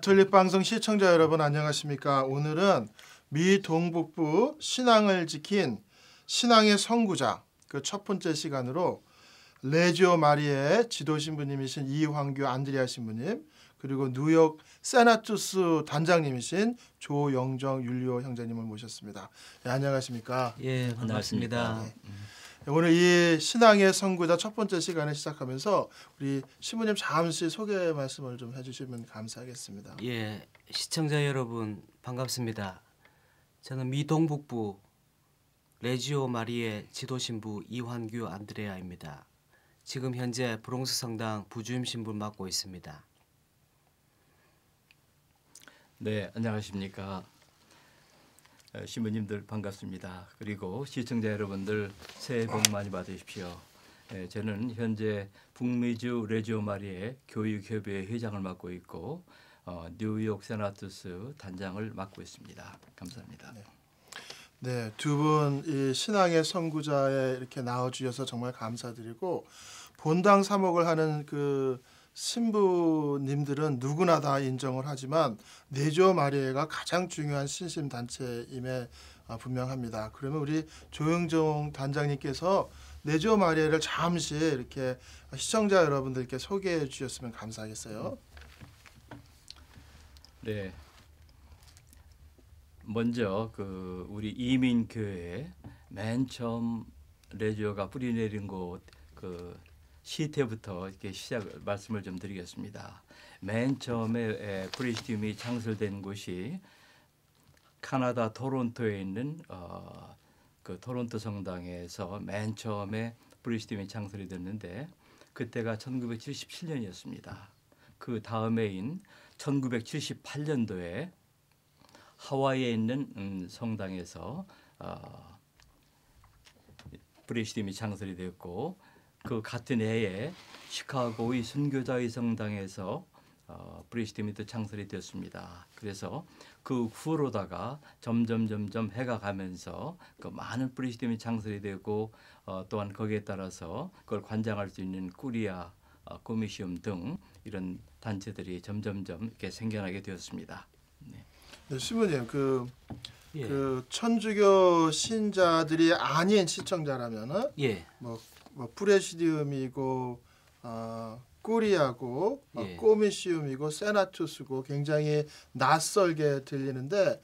가톨릭 방송 시청자 여러분 안녕하십니까? 오늘은 미 동북부 신앙을 지킨 신앙의 선구자 그 첫 번째 시간으로 레지오 마리의 지도 신부님이신 이황규 안드레아 신부님, 그리고 뉴욕 세나투스 단장님이신 조영정 율리오 형제님을 모셨습니다. 네, 안녕하십니까? 예, 반갑습니다. 네. 오늘 이 신앙의 선구자 첫 번째 시간을 시작하면서 우리 신부님 잠시 소개 말씀을 좀 해주시면 감사하겠습니다. 예, 시청자 여러분 반갑습니다. 저는 미 동북부 레지오 마리의 지도 신부 이환규 안드레아입니다. 지금 현재 브롱스 성당 부주임 신부를 맡고 있습니다. 네, 안녕하십니까. 신부님들 반갑습니다. 그리고 시청자 여러분들 새해 복 많이 받으십시오. 저는 현재 북미주 레지오 마리의 교육협의회 회장을 맡고 있고 뉴욕 세나투스 단장을 맡고 있습니다. 감사합니다. 네, 두 분 이 신앙의 선구자에 이렇게 나와주셔서 정말 감사드리고, 본당 사목을 하는 그 신부님들은 누구나 다 인정을 하지만 레지오 마리아가 가장 중요한 신심 단체임에 분명합니다. 그러면 우리 조영정 단장님께서 레지오 마리아를 잠시 이렇게 시청자 여러분들께 소개해 주셨으면 감사하겠어요. 네. 먼저 그 우리 이민교회 맨 처음 레지오가 뿌리 내린 곳 그 시태부터 이렇게 말씀을 좀 드리겠습니다. 맨 처음에 프리스티움이 창설된 곳이 캐나다 토론토에 있는 그 토론토 성당에서 맨 처음에 프리스티움이 창설이 됐는데 그때가 1977년이었습니다. 그 다음해인 1978년도에 하와이에 있는 성당에서 프리스티움이 창설이 되었고, 그 같은 해에 시카고의 순교자의 성당에서 프리스티움이 또 창설이 되었습니다. 그래서 그 후로다가 점점 해가 가면서 그 많은 프리스티움이 창설이 되고 또한 거기에 따라서 그걸 관장할 수 있는 꾸리아, 코미시움 등 이런 단체들이 점점 이렇게 생겨나게 되었습니다. 네. 네, 신부님 그 천주교 신자들이 아닌 시청자라면은 뭐 프레시디움이고 꾸리아고 꼬미시움이고 세나투스고 굉장히 낯설게 들리는데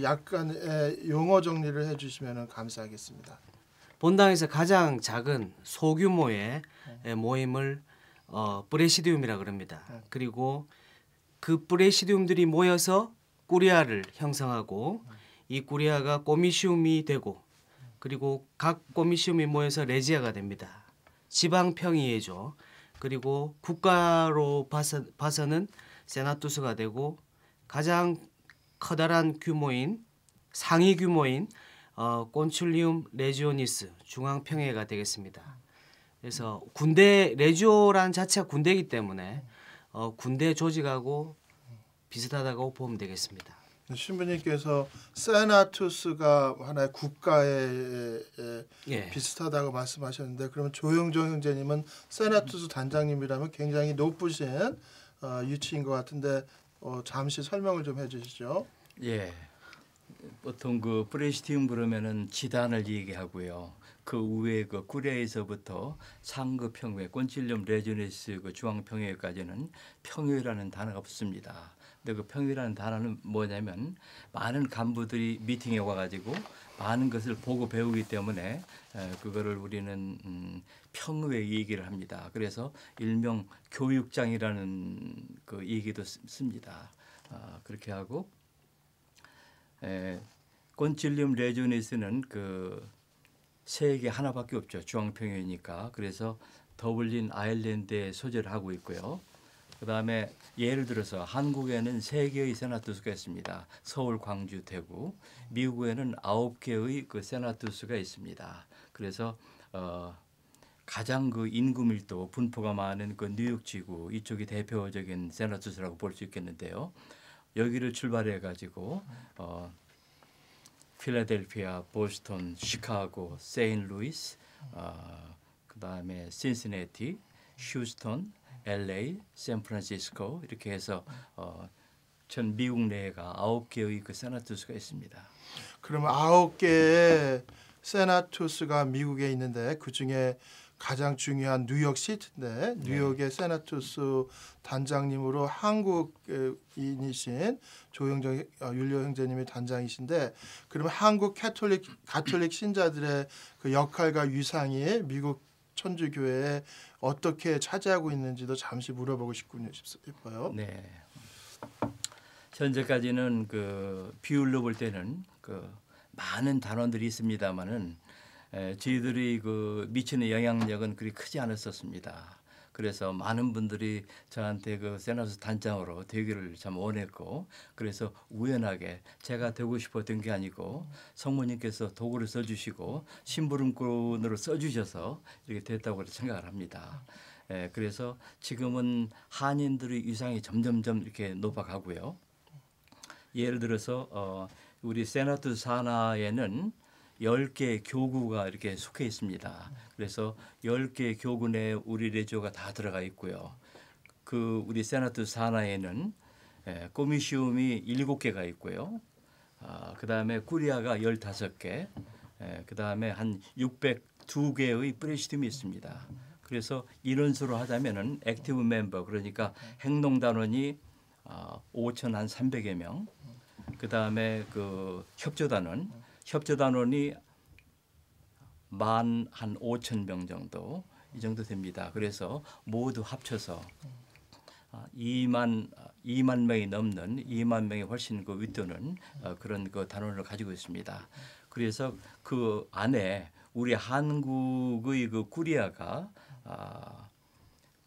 약간의 용어 정리를 해주시면 감사하겠습니다. 본당에서 가장 작은 소규모의 모임을 프레시디움이라 그럽니다. 그리고 그 프레시디움들이 모여서 꾸리아를 형성하고 이 꾸리아가 꼬미시움이 되고 그리고 각 꼬미시움이 모여서 레지아가 됩니다. 지방 평의회죠. 그리고 국가로 봐서는 세나투스가 되고 가장 커다란 규모인 상위 규모인 콘출리움 레지오니스 중앙평의회가 되겠습니다. 그래서 군대 레지오란 자체가 군대이기 때문에 군대 조직하고 비슷하다고 보면 되겠습니다. 신부님께서 세나투스가 하나의 국가에 비슷하다고 말씀하셨는데, 그러면 조영정 형제님은 세나투스 단장님이라면 굉장히 높으신 위치인 것 같은데 잠시 설명을 좀 해주시죠. 예, 보통 그 프레시티움 그러면은 지단을 얘기하고요. 그 위에 그 꾸리아에서부터 상급 평회, 콘칠리움 레지오니스 그 중앙 평회까지는 평회라는 단어가 붙습니다. 근데 그 평회라는 단어는 뭐냐면 많은 간부들이 미팅에 와가지고 많은 것을 보고 배우기 때문에 그거를 우리는 평회 얘기를 합니다. 그래서 일명 교육장이라는 그 얘기도 씁니다. 그렇게 하고 콘칠리움 레지오니스는 그 세계 하나밖에 없죠. 중앙평야니까. 그래서 더블린 아일랜드에 소재를 하고 있고요. 그다음에 예를 들어서 한국에는 3개의 세나투스가 있습니다. 서울, 광주, 대구. 미국에는 9개의 그 세나투스가 있습니다. 그래서 가장 그 인구 밀도 분포가 많은 그 뉴욕 지구 이쪽이 대표적인 세나투스라고 볼 수 있겠는데요. 여기를 출발해 가지고 필라델피아, 보스턴, 시카고, 세인트루이스, 그다음에 신시내티, 휴스턴, LA, 샌프란시스코 이렇게 해서 전 미국 내가 9개의 그 세나투스가 있습니다. 그러면 9개의 세나투스가 미국에 있는데 그 중에 가장 중요한 뉴욕 시티인데 뉴욕의 세나투스 단장님으로 한국인이신 조영정 율려 형제님이 단장이신데 그러면 한국 가톨릭 신자들의 그 역할과 위상이 미국 천주교회에 어떻게 차지하고 있는지도 잠시 물어보고 싶어요. 네. 현재까지는 그 비율로 볼 때는 그 많은 단원들이 있습니다만은 저희들이 그 미치는 영향력은 그리 크지 않았었습니다. 그래서 많은 분들이 저한테 그 세나투스 단장으로 되기를 참 원했고 그래서 우연하게 제가 되고 싶었던 게 아니고 성모님께서 도구를 써주시고 심부름꾼으로 써주셔서 이렇게 됐다고 생각을 합니다. 그래서 지금은 한인들의 위상이 점점점 이렇게 높아가고요. 예를 들어서 우리 세나투스 산하에는 10개 교구가 이렇게 속해 있습니다. 그래서 10개 교구 내에 우리 레지오가 다 들어가 있고요. 그 우리 세나투스 산하에는 꼬미시움이 7개가 있고요. 그다음에 꾸리아가 15개, 그다음에 한 602개의 프레시팀이 있습니다. 그래서 인원수로 하자면은 액티브 멤버 그러니까 행동단원이 5,300여 명, 그다음에 그 협조단원이 15,000명 정도 이 정도 됩니다. 그래서 모두 합쳐서 2만 명이 넘는 2만 명이 훨씬 그 윗도는 그런 그 단원을 가지고 있습니다. 그래서 그 안에 우리 한국의 그 꾸리아가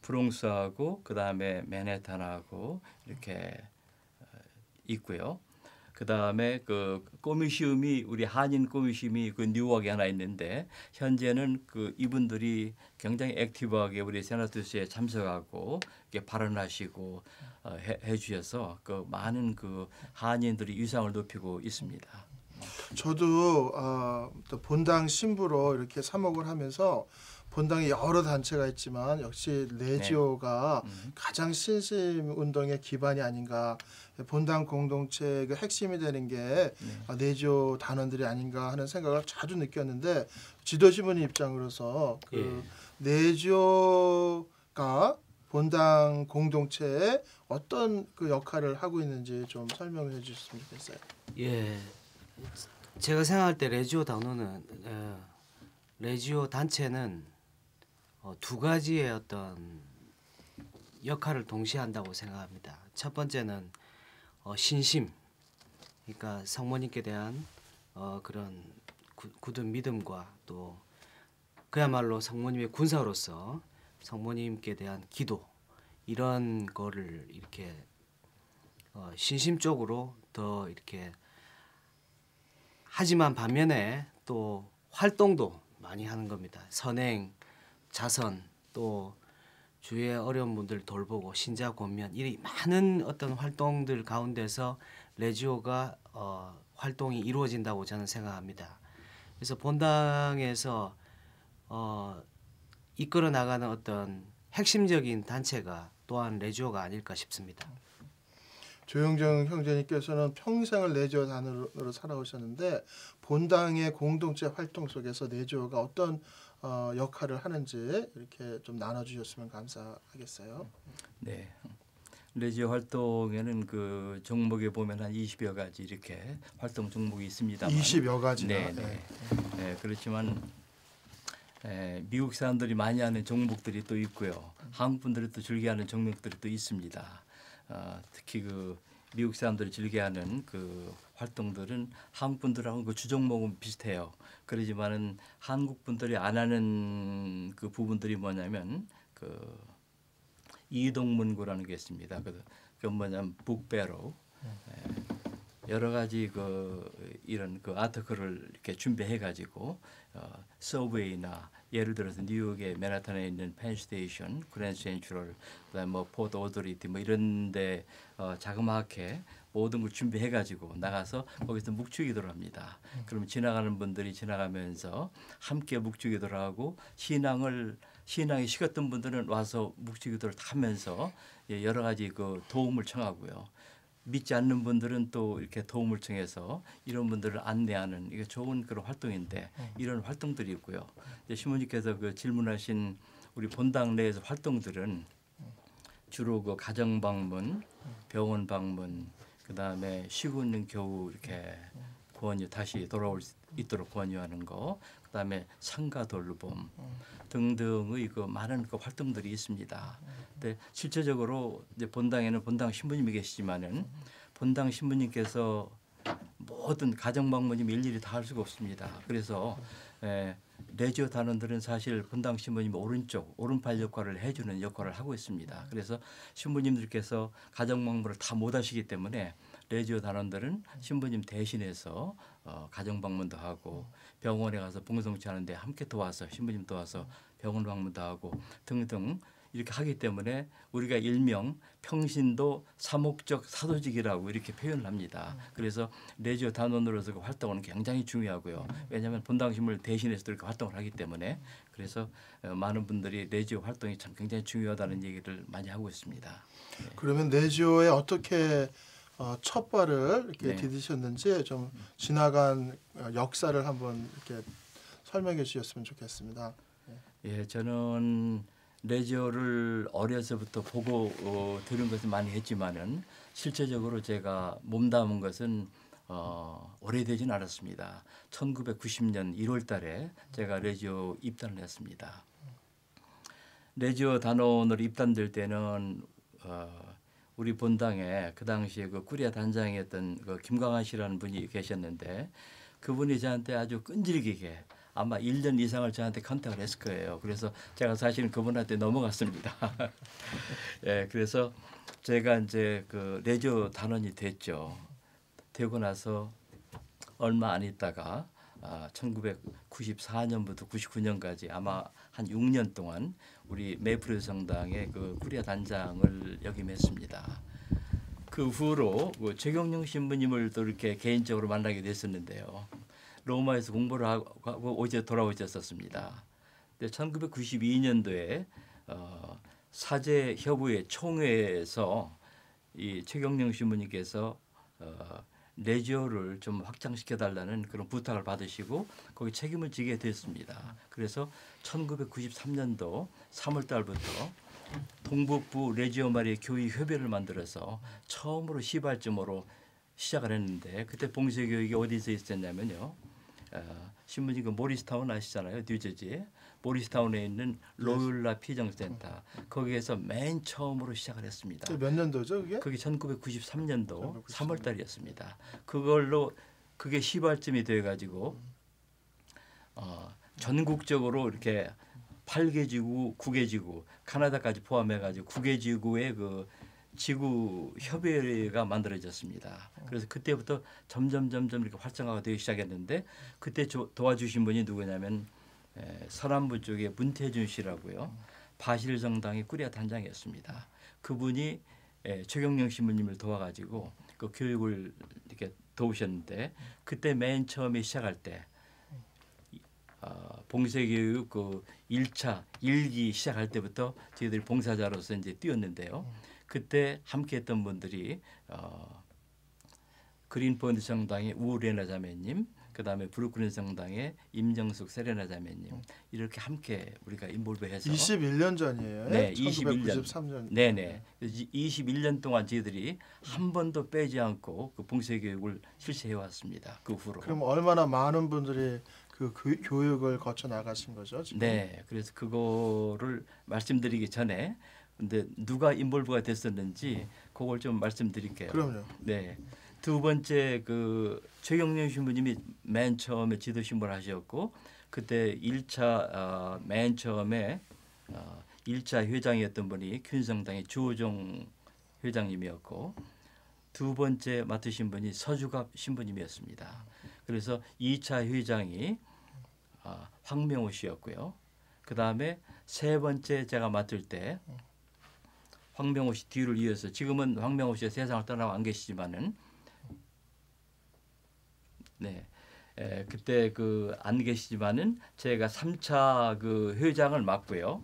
브롱스하고 그다음에 맨해튼하고 이렇게 있고요. 그다음에 그 꼬미시움이 우리 한인 꼬미시움이 그 뉴욕에 하나 있는데 현재는 그 이분들이 굉장히 액티브하게 우리 세나투스에 참석하고 이렇게 발언하시고 해 주셔서 그 많은 그 한인들이 위상을 높이고 있습니다. 저도 또 본당 신부로 이렇게 사목을 하면서 본당에 여러 단체가 있지만 역시 레지오가 가장 신심 운동의 기반이 아닌가. 본당 공동체의 그 핵심이 되는 게 레지오 단원들이 아닌가 하는 생각을 자주 느꼈는데 지도시분 입장으로서 그 레지오가 본당 공동체에 어떤 그 역할을 하고 있는지 좀 설명해 주셨으면 좋겠어요. 예, 제가 생각할 때 레지오 단원은 레지오 단체는 두 가지의 어떤 역할을 동시에 한다고 생각합니다. 첫 번째는 신심, 그러니까 성모님께 대한 그런 굳은 믿음과 또 그야말로 성모님의 군사로서 성모님께 대한 기도 이런 거를 이렇게 신심적으로 더 이렇게 하지만 반면에 또 활동도 많이 하는 겁니다. 선행, 자선 또 주위의 어려운 분들 돌보고 신자 권면 이 많은 어떤 활동들 가운데서 레지오가 활동이 이루어진다고 저는 생각합니다. 그래서 본당에서 이끌어 나가는 어떤 핵심적인 단체가 또한 레지오가 아닐까 싶습니다. 조영정 형제님께서는 평생을 레지오 단원으로 살아오셨는데 본당의 공동체 활동 속에서 레지오가 어떤 역할을 하는지 이렇게 좀 나눠주셨으면 감사하겠어요. 네, 레지오 활동에는 그 종목에 보면 한 20여 가지 이렇게 활동 종목이 있습니다만 20여 가지나. 네, 그렇지만 미국 사람들이 많이 하는 종목들이 또 있고요. 한국 분들이 또 즐겨하는 종목들이 또 있습니다. 특히 그 미국 사람들이 즐겨하는 그 활동들은 한국 분들하고 그 주종목은 비슷해요. 그러지만은 한국 분들이 안 하는 그 부분들이 뭐냐면 그 이동문구라는 게 있습니다. 그 뭐냐면 북배로 여러 가지 그 이런 그 아티클을 이렇게 준비해 가지고 서브웨이나 예를 들어서 뉴욕의 맨하탄에 있는 펜스테이션, 그랜드 센트럴, 그다음에 뭐 포트 오더리티 뭐 이런데 자그마하게 모든 걸 준비해 가지고 나가서 거기서 묵주기도를 합니다. 그럼 지나가는 분들이 지나가면서 함께 묵주기도를 하고 신앙이 식었던 분들은 와서 묵주기도를 하면서 여러 가지 그 도움을 청하고요. 믿지 않는 분들은 또 이렇게 도움을 청해서 이런 분들을 안내하는 이게 좋은 그런 활동인데 이런 활동들이 있고요. 이제 신부님께서 그 질문하신 우리 본당 내에서 활동들은 주로 그 가정 방문, 병원 방문, 그 다음에 쉬고 있는 겨우 이렇게 권유 다시 돌아올 수 있도록 권유하는 거, 그 다음에 상가 돌봄 등등의 그 많은 그 활동들이 있습니다. 근데 실제적으로 이제 본당에는 본당 신부님이 계시지만은 본당 신부님께서 모든 가정 방문이 일일이 다 할 수가 없습니다. 그래서 레지오 단원들은 사실 본당 신부님 오른팔 역할을 해주는 역할을 하고 있습니다. 그래서 신부님들께서 가정 방문을 다 못 하시기 때문에 레지오 단원들은 신부님 대신해서 가정 방문도 하고 병원에 가서 봉성치 하는데 함께 도와서 신부님 도와서 병원 방문도 하고 등등 이렇게 하기 때문에 우리가 일명 평신도 사목적 사도직이라고 이렇게 표현을 합니다. 그래서 레지오 단원으로서 그 활동은 굉장히 중요하고요. 왜냐하면 본당 신부를 대신해서 이렇게 활동을 하기 때문에 그래서 많은 분들이 레지오 활동이 참 굉장히 중요하다는 얘기를 많이 하고 있습니다. 그러면 레지오에 어떻게 첫 발을 이렇게 네. 디디셨는지 좀 지나간 역사를 한번 이렇게 설명해 주셨으면 좋겠습니다. 예, 저는 레지오를 어려서부터 보고 들은 것을 많이 했지만은 실제적으로 제가 몸담은 것은 오래되진 않았습니다. 1990년 1월달에 제가 레지오 입단을 했습니다. 레지오 단원으로 입단될 때는 우리 본당에 그 당시에 그 꾸리아 단장이었던 그 김광환 씨라는 분이 계셨는데 그분이 저한테 아주 끈질기게 아마 1년 이상을 저한테 컨택을 했을 거예요. 그래서 제가 사실은 그분한테 넘어갔습니다. 예, 그래서 제가 이제 그 레지오 단원이 됐죠. 되고 나서 얼마 안 있다가 1994년부터 99년까지 아마 한 6년 동안 우리 메이플 성당의 그 꾸리아 단장을 역임했습니다. 그 후로 그 최경영 신부님을 또 이렇게 개인적으로 만나게 됐었는데요. 로마에서 공부를 하고 돌아오셨었습니다. 1992년도에 사제 협의회 총회에서 이 최경영 신부님께서 레지오를 좀 확장시켜 달라는 그런 부탁을 받으시고 거기 책임을 지게 됐습니다. 그래서 1993년도 3월 달부터 동북부 레지오 마리아 교회 협의회를 만들어서 처음으로 시발점으로 시작을 했는데 그때 봉쇄 교육이 어디서 있었냐면요. 신부님 그 모리스타운 아시잖아요. 뉴저지에 모리스타운에 있는 로율라 피정센터 거기에서 맨 처음으로 시작을 했습니다. 몇 년도죠, 그게? 그게 1993년도 3월 달이었습니다. 그게 시발점이 돼 가지고 전국적으로 이렇게 8개 지구, 9개 지구, 카나다까지 포함해 가지고 9개 지구의 그 지구 협의회가 만들어졌습니다. 그래서 그때부터 점점 이렇게 활성화가 되기 시작했는데 그때 도와주신 분이 누구냐면 서남부 쪽에 문태준 씨라고요. 바실 정당의 꾸리아 단장이었습니다. 그분이 최경영 신부님을 도와가지고 그 교육을 이렇게 도우셨는데 그때 맨 처음에 시작할 때 봉쇄교육 그 1차 1기 시작할 때부터 저희들이 봉사자로서 이제 뛰었는데요. 그때 함께했던 분들이 그린포인트 성당의 우레나 자매님, 그다음에 브루클린 성당의 임정숙 세레나 자매님 이렇게 함께 우리가 인볼브해서 21년 전이에요. 네, 1993년. 네네. 21년 동안 저희들이 한 번도 빼지 않고 그 봉쇄 교육을 실시해 왔습니다. 그 후로. 그럼 얼마나 많은 분들이 그 교육을 거쳐 나가신 거죠? 지금? 네, 그래서 그거를 말씀드리기 전에 근데 누가 인볼브가 됐었는지 그걸 좀 말씀드릴게요. 그럼요. 네. 두 번째 그 최경영 신부님이 맨 처음에 지도 신부를 하셨고 그때 1차 맨 처음에 1차 회장이었던 분이 균성당의 주호종 회장님이었고 두 번째 맡으신 분이 서주갑 신부님이었습니다. 그래서 2차 회장이 황명호 씨였고요. 그다음에 세 번째 제가 맡을 때 황명호 씨 뒤를 이어서 지금은 황명호 씨가 세상을 떠나고 안 계시지만은 네. 그때 그 안 계시지만은 제가 3차 그 회장을 맡고요.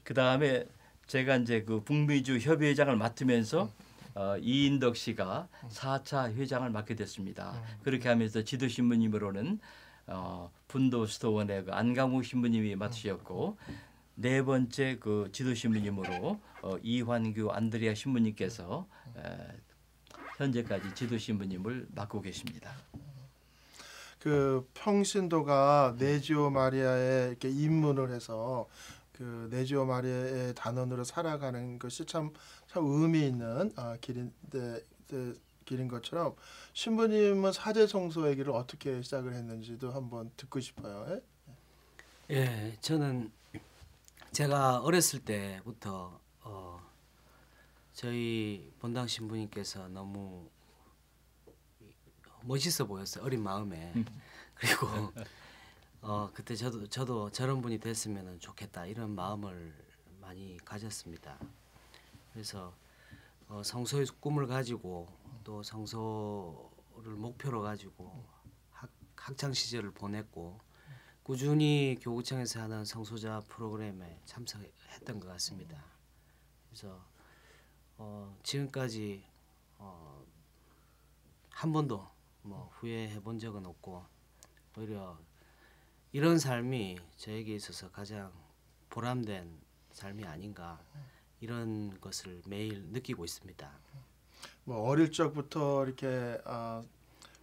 그다음에 제가 이제 그 북미주 협의회장을 맡으면서 이인덕 씨가 4차 회장을 맡게 됐습니다. 그렇게 하면서 지도신부님으로는 분도 수도원의 그 안강욱 신부님이 맡으셨고 네 번째 그 지도신부님으로 이환규 안드레아 신부님께서 현재까지 지도신부님을 맡고 계십니다. 그 평신도가 네지오 마리아에 이렇게 입문을 해서 그 네지오 마리아의 단원으로 살아가는 것이 참 의미 있는 길인 것처럼 신부님은 사제 성소 얘기를 어떻게 시작을 했는지도 한번 듣고 싶어요. 예, 저는 제가 어렸을 때부터 저희 본당 신부님께서 너무 멋있어 보였어요. 어린 마음에. 그리고 그때 저도 저런 분이 됐으면 좋겠다 이런 마음을 많이 가졌습니다. 그래서 성소의 꿈을 가지고 또 성소를 목표로 가지고 학창 시절을 보냈고 꾸준히 교구청에서 하는 성소자 프로그램에 참석했던 것 같습니다. 그래서 지금까지 한 번도 뭐 후회해 본 적은 없고 오히려 이런 삶이 저에게 있어서 가장 보람된 삶이 아닌가 이런 것을 매일 느끼고 있습니다. 뭐 어릴 적부터 이렇게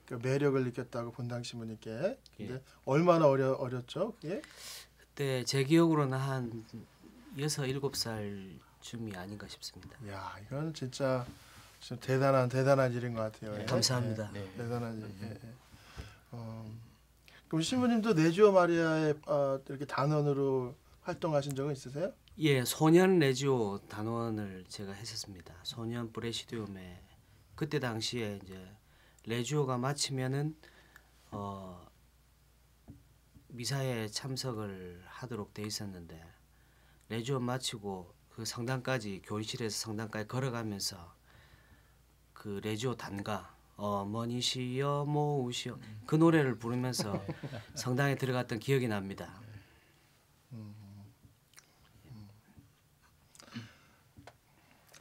그 매력을 느꼈다고 본당 신부님께. 근데 예. 얼마나 어렸죠? 그게? 그때 제 기억으로는 한 6, 7살쯤이 아닌가 싶습니다. 야, 이건 진짜 대단한 일인 것 같아요. 네, 감사합니다. 네. 대단한 일. 그럼 신부님도 네지오 마리아의 이렇게 단원으로 활동하신 적은 있으세요? 예, 소년 레지오 단원을 제가 했었습니다. 소년 프레시디움에 그때 당시에 이제 레지오가 마치면은 미사에 참석을 하도록 돼 있었는데 레지오 마치고 그 성당까지 교인실에서 성당까지 걸어가면서 그 레지오 단가 어머니시여 모우시여 그 노래를 부르면서 성당에 들어갔던 기억이 납니다.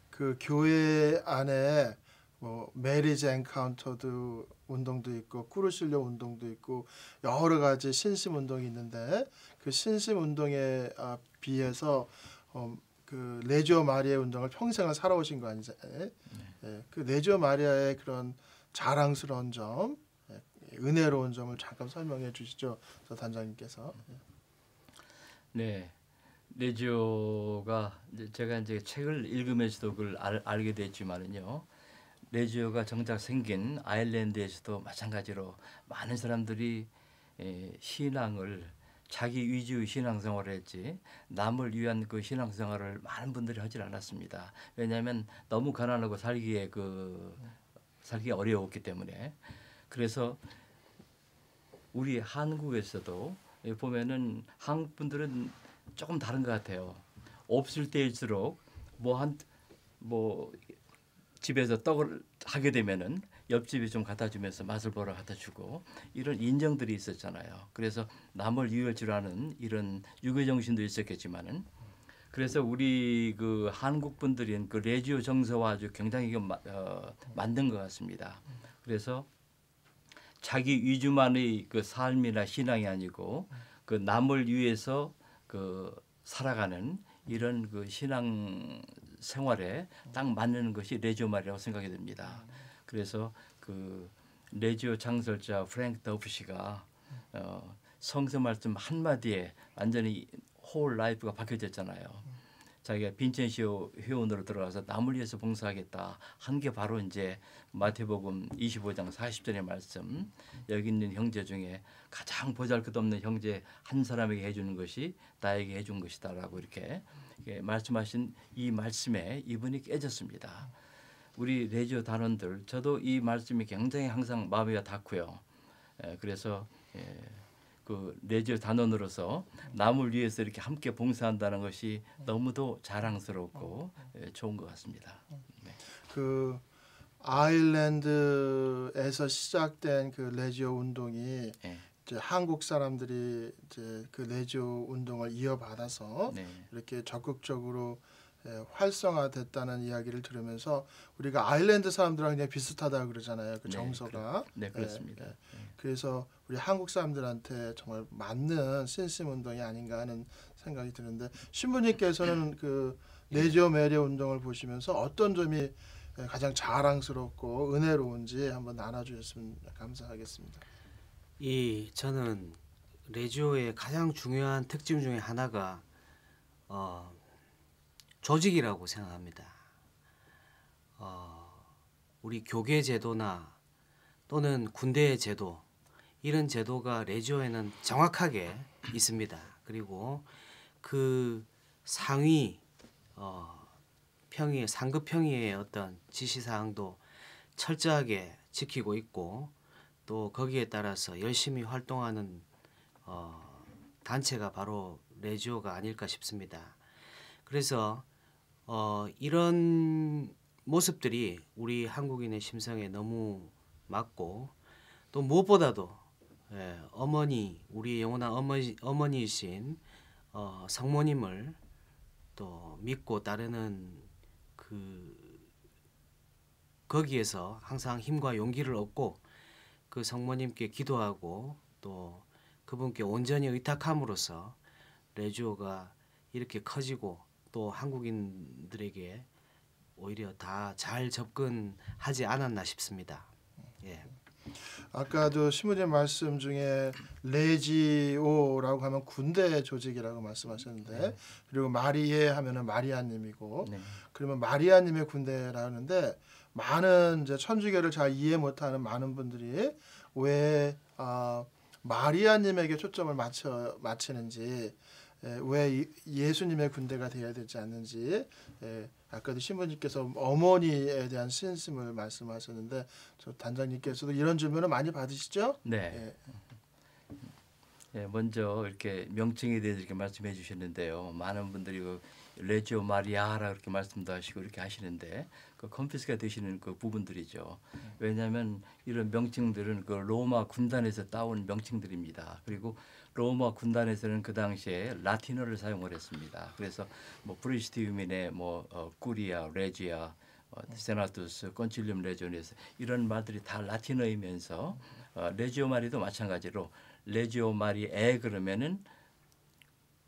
그 교회 안에 뭐 메리지 엔카운터도 운동도 있고 쿠르실려 운동도 있고 여러 가지 신심 운동이 있는데 그 신심 운동에 비해서 그 레지오 마리아 운동을 평생을 살아오신 거 아니세요? 예, 그 레지오 마리아의 그런 자랑스러운 점, 은혜로운 점을 잠깐 설명해 주시죠, 저 단장님께서. 네, 레지오가 제가 이제 책을 읽으면서도 그걸 알게 됐지만은요. 레지오가 정작 생긴 아일랜드에서도 마찬가지로 많은 사람들이 신앙을 자기 위주의 신앙생활을 했지 남을 위한 그 신앙생활을 많은 분들이 하질 않았습니다. 왜냐하면 너무 가난하고 살기 어려웠기 때문에. 그래서 우리 한국에서도 보면은 한국 분들은 조금 다른 것 같아요. 없을 때일수록 뭐 집에서 떡을 하게 되면은 옆집이 좀 갖다 주면서 맛을 보러 갖다 주고 이런 인정들이 있었잖아요. 그래서 남을 위할 줄 아는 이런 유교 정신도 있었겠지만은 그래서 우리 그 한국 분들인 그 레지오 정서와 아주 굉장히 만든 것 같습니다. 그래서 자기 위주만의 그 삶이나 신앙이 아니고 그 남을 위해서 그 살아가는 이런 그 신앙 생활에 딱 맞는 것이 레지오 마리아라고 생각이 듭니다. 그래서 그 레지오 창설자 프랭크 더프 씨가 성서 말씀 한 마디에 완전히 홀 라이프가 바뀌어졌잖아요. 자기가 빈첸시오 회원으로 들어가서 남을 위해서 봉사하겠다 한 게 바로 이제 마태복음 25장 40절의 말씀. 여기 있는 형제 중에 가장 보잘것없는 형제 한 사람에게 해주는 것이 나에게 해준 것이다라고 이렇게 말씀하신 이 말씀에 이분이 깨졌습니다. 우리 레지오 단원들 저도 이 말씀이 굉장히 항상 마음에 닿고요. 그래서 그 레지오 단원으로서 남을 위해서 이렇게 함께 봉사한다는 것이 너무도 자랑스럽고 좋은 것 같습니다. 네. 그 아일랜드에서 시작된 그 레지오 운동이 네. 이제 한국 사람들이 이제 그 레지오 운동을 이어받아서 네. 이렇게 적극적으로 활성화됐다는 이야기를 들으면서 우리가 아일랜드 사람들랑 굉장히 비슷하다 그러잖아요. 그 네, 정서가. 네, 그렇습니다. 그래서 우리 한국 사람들한테 정말 맞는 신심 운동이 아닌가 하는 생각이 드는데 신부님께서는 그 레지오 마리아 운동을 보시면서 어떤 점이 가장 자랑스럽고 은혜로운지 한번 나눠주셨으면 감사하겠습니다. 저는 레지오의 가장 중요한 특징 중에 하나가 조직이라고 생각합니다. 우리 교계 제도나 또는 군대의 제도 이런 제도가 레지오에는 정확하게 있습니다. 그리고 그 상위 평의 상급 평의의 어떤 지시사항도 철저하게 지키고 있고 또 거기에 따라서 열심히 활동하는 단체가 바로 레지오가 아닐까 싶습니다. 그래서 이런 모습들이 우리 한국인의 심성에 너무 맞고 또 무엇보다도 어머니 우리 영원한 어머니이신 성모님을 또 믿고 따르는 거기에서 항상 힘과 용기를 얻고 그 성모님께 기도하고 또 그분께 온전히 의탁함으로써 레지오가 이렇게 커지고 또 한국인들에게 오히려 다 잘 접근하지 않았나 싶습니다. 예. 아까도 신부님 말씀 중에 레지오라고 하면 군대 조직이라고 말씀하셨는데 그리고 마리에 하면은 마리아님이고 그러면 마리아님의 군대라는데 많은 이제 천주교를 잘 이해 못하는 많은 분들이 왜 마리아님에게 초점을 맞추는지 왜 예수님의 군대가 되어야 되지 않는지 아까도 신부님께서 어머니에 대한 신심을 말씀하셨는데 저 단장님께서도 이런 질문을 많이 받으시죠? 네. 먼저 이렇게 명칭에 대해서 이렇게 말씀해 주셨는데요. 많은 분들이 그 레지오 마리아라 그렇게 말씀도 하시고 이렇게 하시는데 그 컨피스가 되시는 그 부분들이죠. 왜냐하면 이런 명칭들은 그 로마 군단에서 따온 명칭들입니다. 그리고 로마 군단에서는 그 당시에 라틴어를 사용을 했습니다. 그래서 뭐 프리스티움인의 꾸리아, 레지아, 세나투스, 건칠리움 레지오네스 이런 말들이 다 라틴어이면서 레지오 마리도 마찬가지로 레지오 마리에 그러면은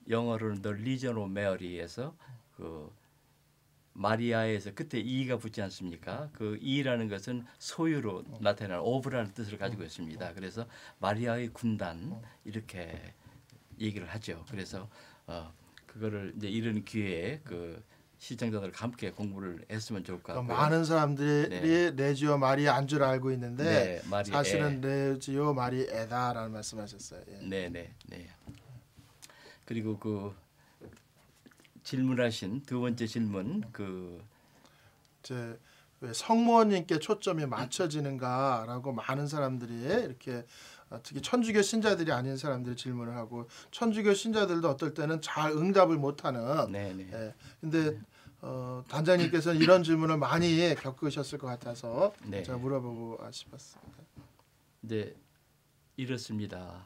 영어로는 The Legion of Mary에서 그 마리아에서 그때 이가 붙지 않습니까? 그 이라는 것은 소유로 나타나는 오브라는 뜻을 가지고 있습니다. 그래서 마리아의 군단 이렇게 얘기를 하죠. 그래서 그거를 이제 이런 기회에 그 시청자들과 함께 공부를 했으면 좋을 것 같고요. 많은 사람들이 레지오 마리아 안 줄 알고 있는데 사실은 레지오 마리에다라는 말씀하셨어요. 네. 그리고 그 질문하신 두 번째 질문 이제 왜 성모님께 초점이 맞춰지는가라고 많은 사람들이 이렇게 특히 천주교 신자들이 아닌 사람들이 질문을 하고 천주교 신자들도 어떨 때는 잘 응답을 못하는. 근데 단장님께서는 이런 질문을 많이 겪으셨을 것 같아서 제가 물어보고 싶었습니다. 네, 이렇습니다.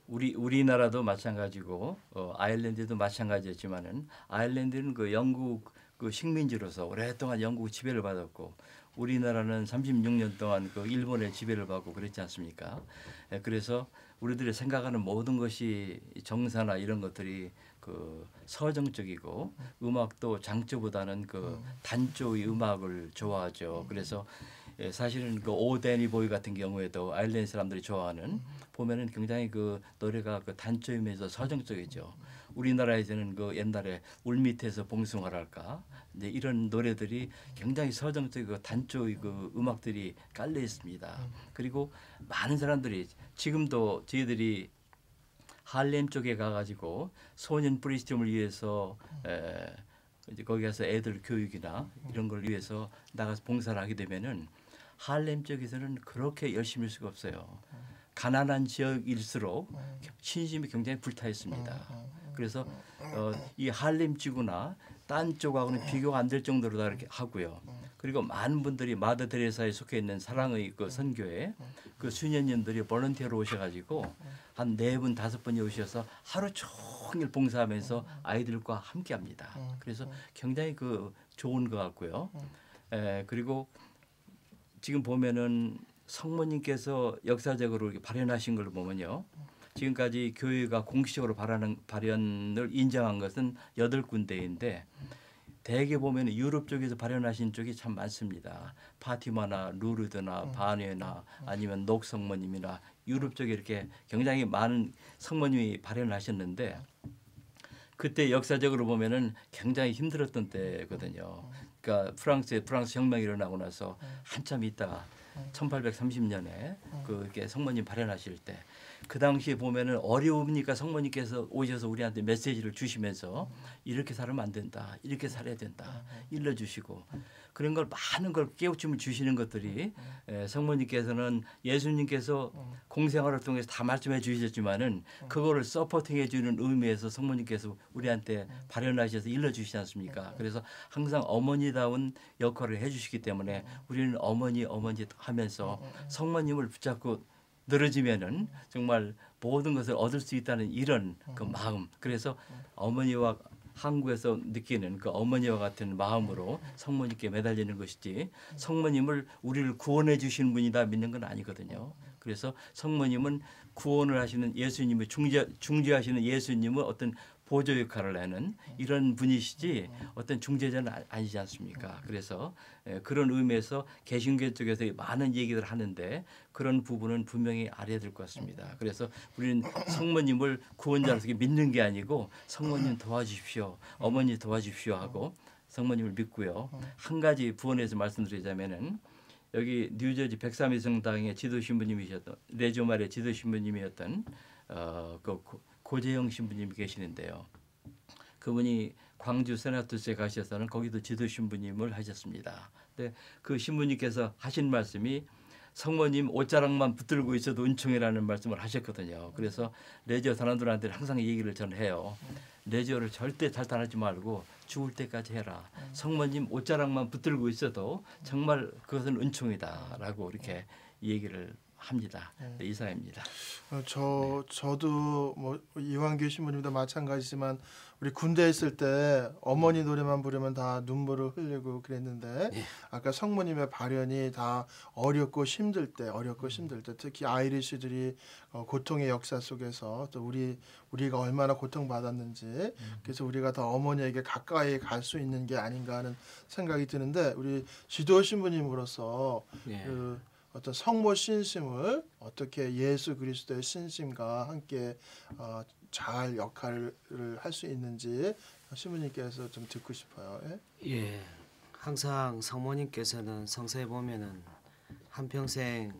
우리나라도 마찬가지고 아일랜드도 마찬가지였지만은 아일랜드는 그 영국 그 식민지로서 오랫동안 영국 지배를 받았고 우리나라는 36년 동안 그 일본의 지배를 받고 그랬지 않습니까? 그래서 우리들이 생각하는 모든 것이 정사나 이런 것들이 그 서정적이고 음악도 장조보다는 그 단조의 음악을 좋아하죠. 그래서 사실은 그 오 데니 보이 같은 경우에도 아일랜드 사람들이 좋아하는 보면은 굉장히 그 노래가 그 단조이면서 서정적이죠. 우리나라에서는 그 옛날에 울 밑에서 봉숭아랄까 이제 이런 노래들이 굉장히 서정적이고 단조의 그 음악들이 깔려 있습니다. 그리고 많은 사람들이 지금도 저희들이 할렘 쪽에 가가지고 소년 프리스티움을 위해서 이제 거기 가서 애들 교육이나 이런 걸 위해서 나가서 봉사를 하게 되면은 할렘 쪽에서는 그렇게 열심히 할 수가 없어요. 가난한 지역일수록 신심이 굉장히 불타 있습니다. 그래서 이 할렘 지구나 딴 쪽하고는 비교가 안 될 정도로 다 이렇게 하고요. 그리고 많은 분들이 마더 테레사에 속해 있는 사랑의 그 선교회 그 수녀님들이 볼런티어로 오셔가지고 한 4분 5분이 오셔서 하루 종일 봉사하면서 아이들과 함께합니다. 그래서 굉장히 그 좋은 것 같고요. 그리고 지금 보면은 성모님께서 역사적으로 이렇게 발현하신 걸 보면요. 지금까지 교회가 공식적으로 발현을 인정한 것은 8군데인데 대개 보면 유럽 쪽에서 발현하신 쪽이 참 많습니다. 파티마나 루르드나 바네나 아니면 녹 성모님이나 유럽 쪽에 이렇게 굉장히 많은 성모님이 발현하셨는데 그때 역사적으로 보면은 굉장히 힘들었던 때거든요. 그러니까 프랑스 혁명이 일어나고 나서 한참 있다가 1830년에 그렇게 성모님 발현하실 때 그 당시에 보면은 어려우니까 성모님께서 오셔서 우리한테 메시지를 주시면서 이렇게 살면 안 된다, 이렇게 살아야 된다 일러주시고 그런 걸 많은 걸 깨우침을 주시는 것들이 성모님께서는 예수님께서 공생활을 통해서 다 말씀해 주셨지만은 그거를 서포팅해 주는 의미에서 성모님께서 우리한테 발현하셔서 일러주시지 않습니까? 그래서 항상 어머니다운 역할을 해주시기 때문에 우리는 어머니 하면서 성모님을 붙잡고 늘어지면은 정말 모든 것을 얻을 수 있다는 이런 그 마음. 그래서 어머니와 한국에서 느끼는 그 어머니와 같은 마음으로 성모님께 매달리는 것이지 성모님을 우리를 구원해 주시는 분이다 믿는 건 아니거든요. 그래서 성모님은 구원을 하시는 예수님을 중재하시는 예수님은 어떤 보조 역할을 하는 이런 분이시지 어떤 중재자는 아니지 않습니까? 그래서 그런 의미에서 개신교 쪽에서 많은 얘기를 하는데 그런 부분은 분명히 알아야 될 것 같습니다. 그래서 우리는 성모님을 구원자로서 믿는 게 아니고 성모님 도와주십시오, 어머니 도와주십시오 하고 성모님을 믿고요. 한 가지 부원해서 말씀드리자면은 여기 뉴저지 103위 성당의 지도 신부님이셨던 레지오 마리아 지도 신부님이었던 그 고재영 신부님이 계시는데요. 그분이 광주 세나투스에 가셔서는 거기도 지도 신부님을 하셨습니다. 근데 그 신부님께서 하신 말씀이 성모님 옷자락만 붙들고 있어도 은총이라는 말씀을 하셨거든요. 그래서 레지오 사람들한테 항상 이 얘기를 저는 해요. 레지오를 절대 탈탈하지 말고 죽을 때까지 해라. 성모님 옷자락만 붙들고 있어도 정말 그것은 은총이다라고 이렇게 얘기를 합니다. 네, 이사입니다. 저도 뭐 이완규 신부님도 마찬가지지만 우리 군대에 있을 때 어머니 노래만 부르면 다 눈물을 흘리고 그랬는데 아까 성모님의 발현이 다 어렵고 힘들 때 특히 아이리시들이 고통의 역사 속에서 또 우리가 얼마나 고통받았는지 그래서 우리가 더 어머니에게 가까이 갈 수 있는 게 아닌가 하는 생각이 드는데 우리 지도 신부님으로서 그 어떤 성모 신심을 어떻게 예수 그리스도의 신심과 함께 잘 역할을 할 수 있는지 신부님께서 좀 듣고 싶어요. 예, 항상 성모님께서는 성서에 보면은 한평생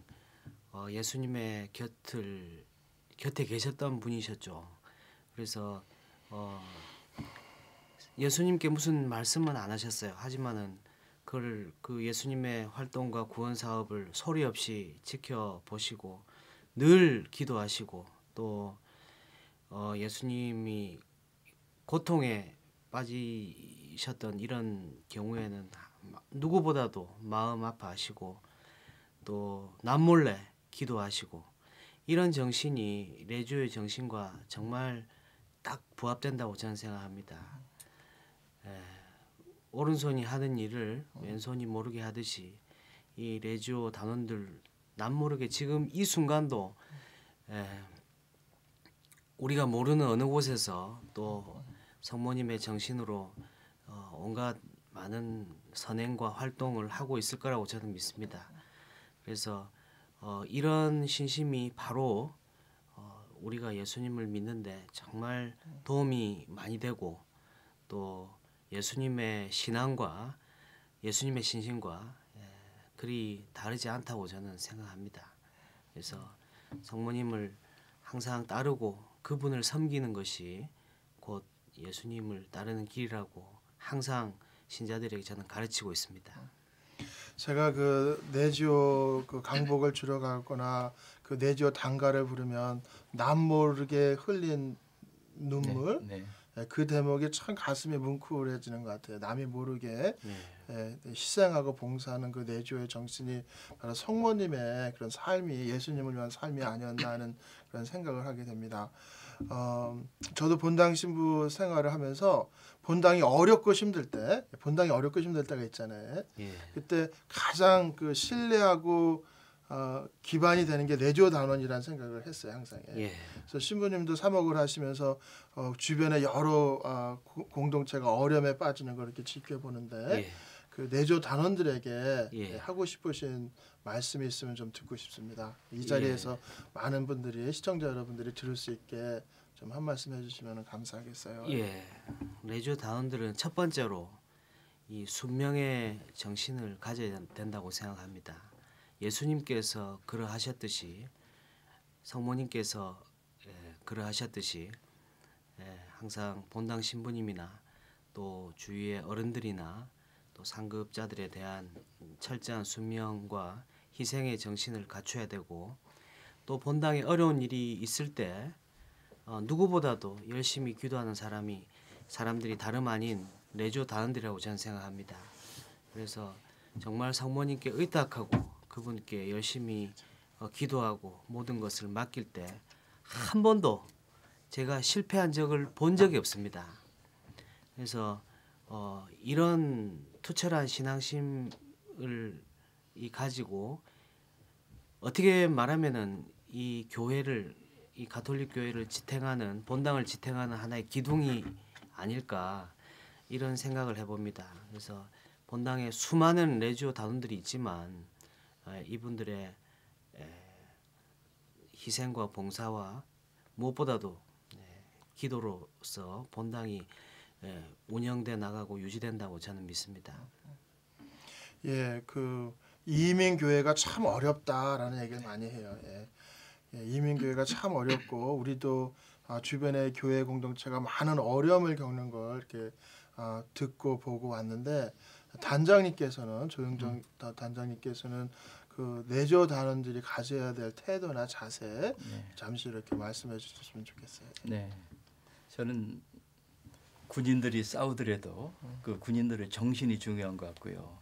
예수님의 곁에 계셨던 분이셨죠. 그래서 예수님께 무슨 말씀은 안 하셨어요. 하지만은 그 예수님의 활동과 구원 사업을 소리 없이 지켜보시고 늘 기도하시고 또 예수님이 고통에 빠지셨던 이런 경우에는 누구보다도 마음 아파하시고 또 남몰래 기도하시고 이런 정신이 레주의 정신과 정말 딱 부합된다고 저는 생각합니다. 오른손이 하는 일을 왼손이 모르게 하듯이 이 레지오 단원들 남모르게 지금 이 순간도 우리가 모르는 어느 곳에서 또 성모님의 정신으로 온갖 많은 선행과 활동을 하고 있을 거라고 저는 믿습니다. 그래서 이런 신심이 바로 우리가 예수님을 믿는데 정말 도움이 많이 되고 또 예수님의 신앙과 예수님의 신심과 그리 다르지 않다고 저는 생각합니다. 그래서 성모님을 항상 따르고 그분을 섬기는 것이 곧 예수님을 따르는 길이라고 항상 신자들에게 저는 가르치고 있습니다. 제가 그 내지오 그 강복을 주러 가거나 그 내지오 단가를 부르면 남 모르게 흘린 눈물 그 대목이 참 가슴이 뭉클해지는 것 같아요. 남이 모르게 예. 희생하고 봉사하는 그 내조의 정신이 바로 성모님의 그런 삶이 예수님을 위한 삶이 아니었나 하는 그런 생각을 하게 됩니다. 저도 본당 신부 생활을 하면서 본당이 어렵고 힘들 때가 있잖아요. 예. 그때 가장 그 신뢰하고 기반이 되는 게 내조 단원이라는 생각을 했어요, 항상. 예. 그래서 신부님도 사목을 하시면서 주변에 여러 공동체가 어려움에 빠지는 걸 이렇게 지켜보는데 예. 그 내조 단원들에게 예. 하고 싶으신 말씀이 있으면 좀 듣고 싶습니다. 이 자리에서 많은 분들이 시청자 여러분들이 들을 수 있게 좀 한 말씀 해주시면 감사하겠어요. 예. 레지오 단원들은 첫 번째로 이 순명의 정신을 가져야 된다고 생각합니다. 예수님께서 그러하셨듯이 성모님께서 그러하셨듯이 항상 본당 신부님이나 또 주위의 어른들이나 또 상급자들에 대한 철저한 순명과 희생의 정신을 갖춰야 되고 또 본당에 어려운 일이 있을 때 누구보다도 열심히 기도하는 사람들이 다름 아닌 레지오 단원들이라고 저는 생각합니다. 그래서 정말 성모님께 의탁하고 그분께 열심히 기도하고 모든 것을 맡길 때 한 번도 제가 실패한 적을 본 적이 없습니다. 그래서 이런 투철한 신앙심을 가지고 어떻게 말하면은 이 교회를 이 가톨릭 교회를 지탱하는 본당을 지탱하는 하나의 기둥이 아닐까 이런 생각을 해봅니다. 그래서 본당에 수많은 레지오 단원들이 있지만 이분들의 희생과 봉사와 무엇보다도 기도로서 본당이 운영돼 나가고 유지된다고 저는 믿습니다. 예, 그 이민 교회가 참 어렵다라는 얘기를 많이 해요. 이민 교회가 참 어렵고 우리도 주변의 교회 공동체가 많은 어려움을 겪는 걸 이렇게 듣고 보고 왔는데 단장님께서는 조영정 단장님께서는 그 내조 단원들이 가져야 될 태도나 자세 잠시 이렇게 말씀해 주셨으면 좋겠어요. 네, 저는 군인들이 싸우더라도 그 군인들의 정신이 중요한 것 같고요.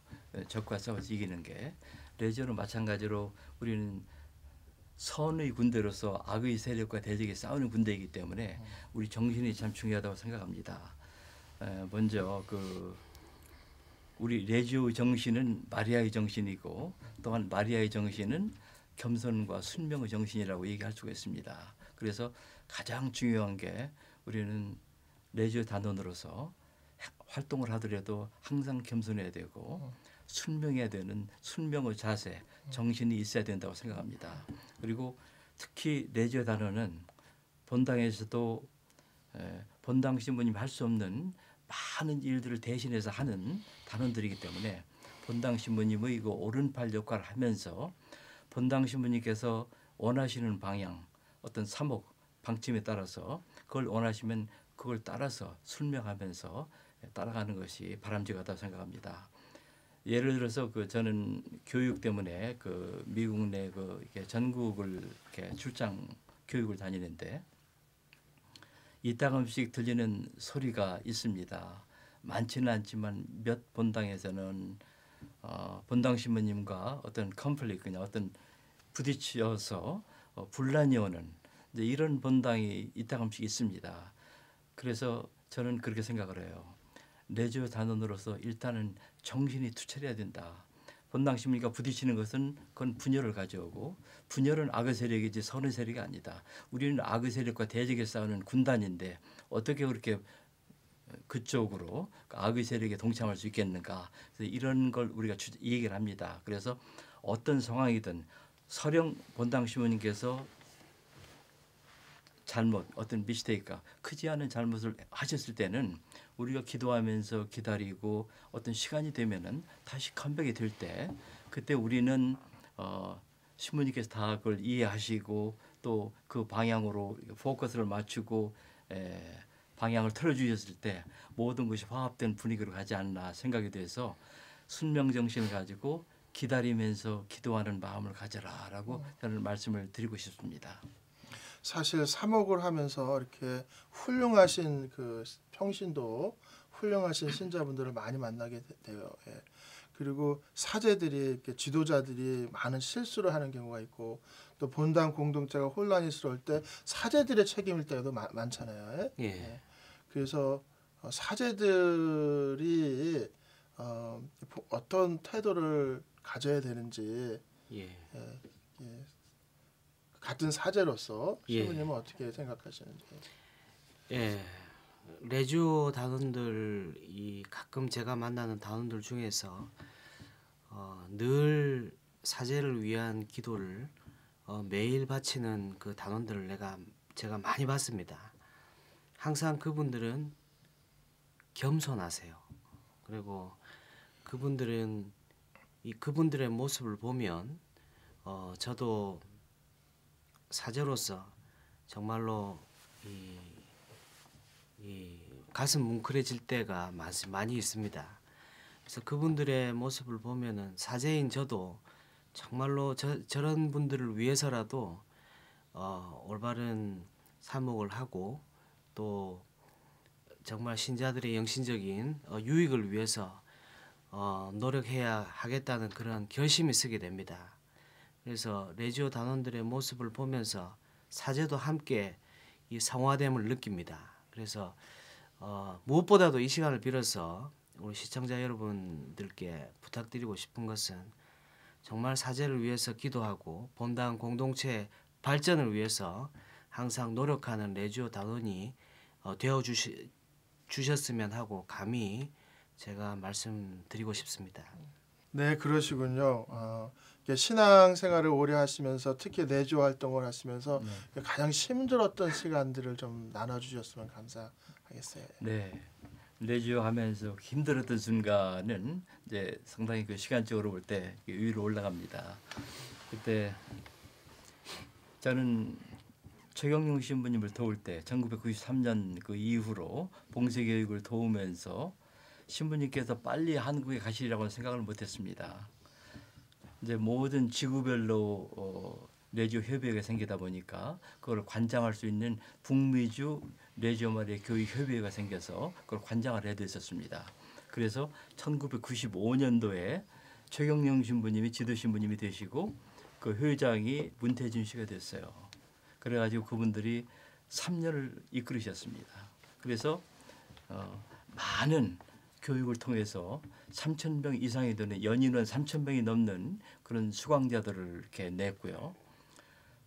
적과 싸워서 이기는 게 레지오는 마찬가지로 우리는 선의 군대로서 악의 세력과 대적에 싸우는 군대이기 때문에 우리 정신이 참 중요하다고 생각합니다. 먼저 그 우리 레지오 정신은 마리아의 정신이고 또한 마리아의 정신은 겸손과 순명의 정신이라고 얘기할 수가 있습니다. 그래서 가장 중요한 게 우리는 레지오 단원으로서 활동을 하더라도 항상 겸손해야 되고 순명해야 되는 순명의 자세, 정신이 있어야 된다고 생각합니다. 그리고 특히 레지오 단원은 본당에서도 본당 신부님 할 수 없는 많은 일들을 대신해서 하는 단원들이기 때문에 본당 신부님의 그 오른팔 역할을 하면서 본당 신부님께서 원하시는 방향, 어떤 사목, 방침에 따라서 그걸 원하시면 그걸 따라서 순명하면서 따라가는 것이 바람직하다고 생각합니다. 예를 들어서 그 저는 교육 때문에 그 미국 내 그 이렇게 전국을 이렇게 출장 교육을 다니는데 이따금씩 들리는 소리가 있습니다. 많지는 않지만 몇 본당에서는 본당 신부님과 어떤 컨플릭트, 그냥 어떤 부딪혀서 분란이 오는 이런 본당이 이따금씩 있습니다. 그래서 저는 그렇게 생각을 해요. 레지오 단원으로서 일단은 정신이 투철해야 된다. 본당 신부님과 부딪히는 것은 그건 분열을 가져오고 분열은 악의 세력이지 선의 세력이 아니다. 우리는 악의 세력과 대적에 싸우는 군단인데 어떻게 그렇게 그쪽으로 악의 세력에 동참할 수 있겠는가. 그래서 이런 걸 우리가 얘기를 합니다. 그래서 어떤 상황이든 서령 본당 신부님께서 잘못 어떤 미스테이크가 크지 않은 잘못을 하셨을 때는 우리가 기도하면서 기다리고 어떤 시간이 되면은 다시 컴백이 될 때 그때 우리는 신부님께서 다 그걸 이해하시고 또 그 방향으로 포커스를 맞추고 방향을 틀어주셨을 때 모든 것이 화합된 분위기로 가지 않나 생각이 돼서 순명정신을 가지고 기다리면서 기도하는 마음을 가져라라고 저는 말씀을 드리고 싶습니다. 사실 사목을 하면서 이렇게 훌륭하신 그 평신도 훌륭하신 신자분들을 많이 만나게 돼요. 예. 그리고 사제들이 이렇게 지도자들이 많은 실수를 하는 경우가 있고 또 본당 공동체가 혼란이 스러울 때 사제들의 책임일 때도 많잖아요. 예? 예. 그래서 사제들이 어떤 태도를 가져야 되는지 예. 예, 예. 같은 사제로서 예. 신부님은 어떻게 생각하시는지. 예. 레지오 단원들이 가끔 제가 만나는 단원들 중에서 늘 사제를 위한 기도를 매일 바치는 그 단원들을 제가 많이 봤습니다. 항상 그분들은 겸손하세요. 그리고 그분들의 모습을 보면 저도 사제로서 정말로 이 가슴 뭉클해질 때가 많이 있습니다. 그래서 그분들의 모습을 보면은 사제인 저도 정말로 저런 분들을 위해서라도 올바른 사목을 하고 또 정말 신자들의 영신적인 유익을 위해서 노력해야 하겠다는 그런 결심이 서게 됩니다. 그래서 레지오 단원들의 모습을 보면서 사제도 함께 이 성화됨을 느낍니다. 그래서 무엇보다도 이 시간을 빌어서 우리 시청자 여러분들께 부탁드리고 싶은 것은 정말 사제를 위해서 기도하고 본당 공동체 발전을 위해서 항상 노력하는 레지오 단원이 되어 주셨으면 하고 감히 제가 말씀드리고 싶습니다. 네, 그러시군요. 신앙 생활을 오래 하시면서 특히 내주 활동을 하시면서 가장 힘들었던 시간들을 좀 나눠주셨으면 감사하겠어요. 네. 레지오 하면서 힘들었던 순간은 이제 상당히 그 시간적으로 볼 때 위로 올라갑니다. 그때 저는 최경영 신부님을 도울 때 1993년 그 이후로 봉쇄 교육을 도우면서 신부님께서 빨리 한국에 가시리라고는 생각을 못했습니다. 이제 모든 지구별로 레지오 협의회가 생기다 보니까 그걸 관장할 수 있는 북미주 레지오 마리아 교육 협의회가 생겨서 그걸 관장을 해야 됐었습니다. 그래서 1995년도에 최경영 신부님이 지도 신부님이 되시고 그 회장이 문태준 씨가 됐어요. 그래가지고 그분들이 3년을 이끌으셨습니다. 그래서 많은 교육을 통해서 3,000명 이상이 되는 연인원 3,000명이 넘는 그런 수강자들을 이렇게 냈고요.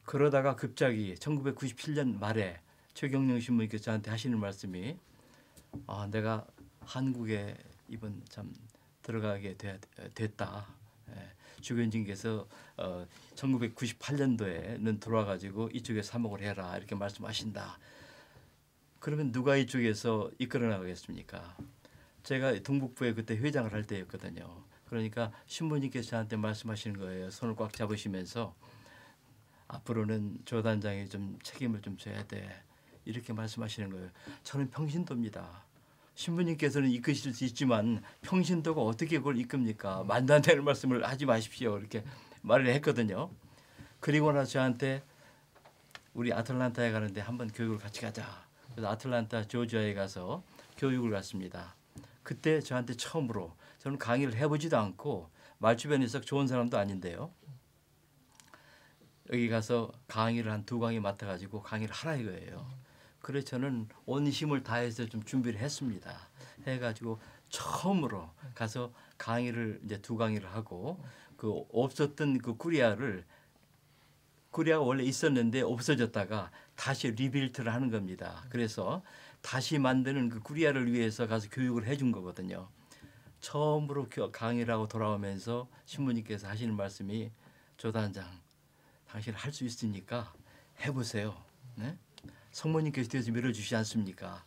그러다가 갑자기 1997년 말에 최경영 신부님께서 저한테 하시는 말씀이 내가 한국에 이번 참 들어가게 됐다. 주변진께서 1998년도에는 들어와가지고 이쪽에 사목을 해라 이렇게 말씀하신다. 그러면 누가 이쪽에서 이끌어 나가겠습니까? 제가 동북부에 그때 회장을 할 때였거든요. 그러니까 신부님께서 저한테 말씀하시는 거예요. 손을 꽉 잡으시면서 앞으로는 조 단장이 좀 책임을 좀 져야 돼. 이렇게 말씀하시는 거예요. 저는 평신도입니다. 신부님께서는 이끄실 수 있지만 평신도가 어떻게 그걸 이끕니까? 말도 안 되는 말씀을 하지 마십시오. 이렇게 말을 했거든요. 그리고 나서 저한테 우리 아틀란타에 가는데 한번 교육을 같이 가자. 그래서 아틀란타 조지아에 가서 교육을 갔습니다. 그때 저한테 처음으로 저는 강의를 해보지도 않고 말주변에서 좋은 사람도 아닌데요. 여기 가서 강의를 한 2강의 맡아가지고 강의를 하라 이거예요. 그래서 저는 온 힘을 다해서 좀 준비를 했습니다. 해가지고 처음으로 가서 강의를 이제 2강의를 하고 그 없었던 그 꾸리아가 원래 있었는데 없어졌다가 다시 리빌트를 하는 겁니다. 그래서 다시 만드는 그 꾸리아를 위해서 가서 교육을 해준 거거든요. 처음으로 강의를 하고 돌아오면서 신부님께서 하시는 말씀이 조 단장 당신 할 수 있으니까 해보세요. 네? 성모님께서 뒤에서 밀어주시지 않습니까?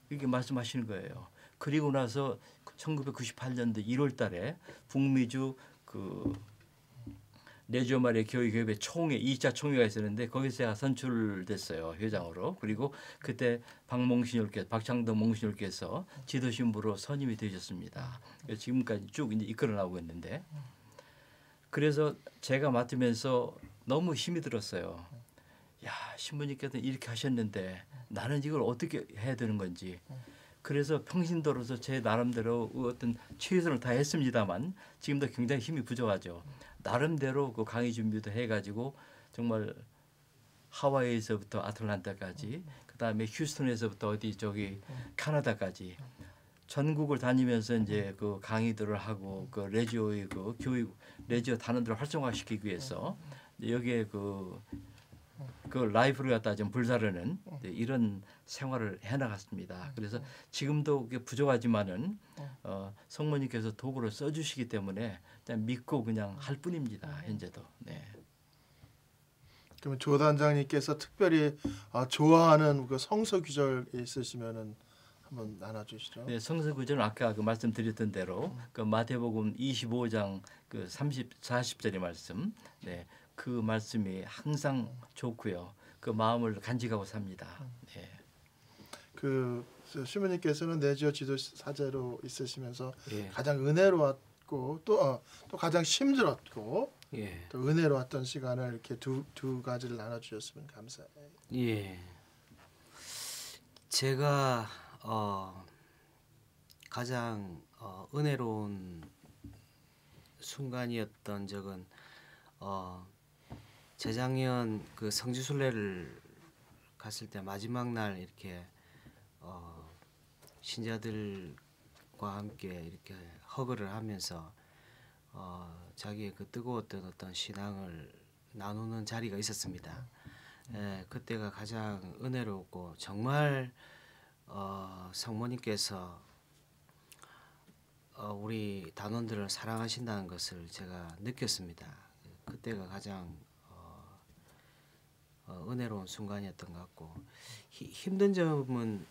이렇게 말씀하시는 거예요. 그리고 나서 1998년도 1월 달에 북미주 그 레지오 마리아 교육협회 총회 2차 총회가 있었는데 거기서 제가 선출됐어요. 회장으로. 그리고 그때 박창동 몽신올께서 지도신부로 선임이 되셨습니다. 지금까지 쭉 이제 이끌어 나오고 있는데 그래서 제가 맡으면서 너무 힘이 들었어요. 야, 신부님께서는 이렇게 하셨는데 나는 이걸 어떻게 해야 되는 건지. 그래서 평신도로서 제 나름대로 어떤 최선을 다했습니다만 지금도 굉장히 힘이 부족하죠. 나름대로 그 강의 준비도 해가지고 정말 하와이에서부터 아틀란타까지, 그다음에 휴스턴에서부터 어디 저기 캐나다까지 전국을 다니면서 이제 그 강의들을 하고 그 레지오의 그 교육 레지오 단원들을 활성화시키기 위해서 여기에 그 라이프를 갖다 좀 불사르는 이런 생활을 해나갔습니다. 그래서 지금도 그게 부족하지만은 성모님께서 도구를 써주시기 때문에 그냥 믿고 그냥 할 뿐입니다. 현재도. 네. 그러면 조 단장님께서 특별히 좋아하는 그 성서 구절 있으시면은 한번 나눠주시죠. 네, 성서 구절은 아까 그 말씀드렸던 대로 그 마태복음 25장 그 40절의 말씀, 네, 그 말씀이 항상 좋고요. 그 마음을 간직하고 삽니다. 네. 그 시모님께서는 내지어 지도 사제로 있으시면서 예. 가장 은혜로웠고 또 가장 힘들었고 예. 또 은혜로웠던 시간을 이렇게 두 가지를 나눠주셨으면 감사해요. 예. 제가 가장 은혜로운 순간이었던 적은 재작년 그 성지순례를 갔을 때 마지막 날 이렇게 신자들과 함께 이렇게 허그를 하면서 자기의 그 뜨거웠던 어떤 신앙을 나누는 자리가 있었습니다. 그때가 가장 은혜롭고 정말 성모님께서 우리 단원들을 사랑하신다는 것을 제가 느꼈습니다. 그때가 가장 은혜로운 순간이었던 것 같고 힘든 점은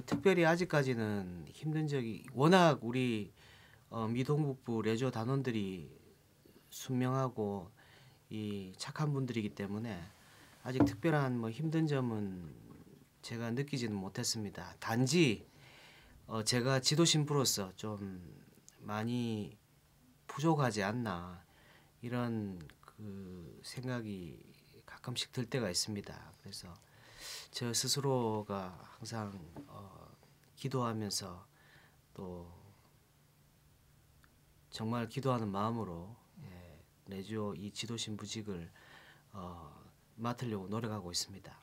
특별히 아직까지는 힘든 적이 워낙 우리 미동북부 레조 단원들이 순명하고 이 착한 분들이기 때문에 아직 특별한 뭐 힘든 점은 제가 느끼지는 못했습니다. 단지 제가 지도 신부로서 좀 많이 부족하지 않나 이런 그 생각이 가끔씩 들 때가 있습니다. 그래서 저 스스로가 항상 기도하면서 또 정말 기도하는 마음으로 레지오 이 지도 신부직을 맡으려고 노력하고 있습니다.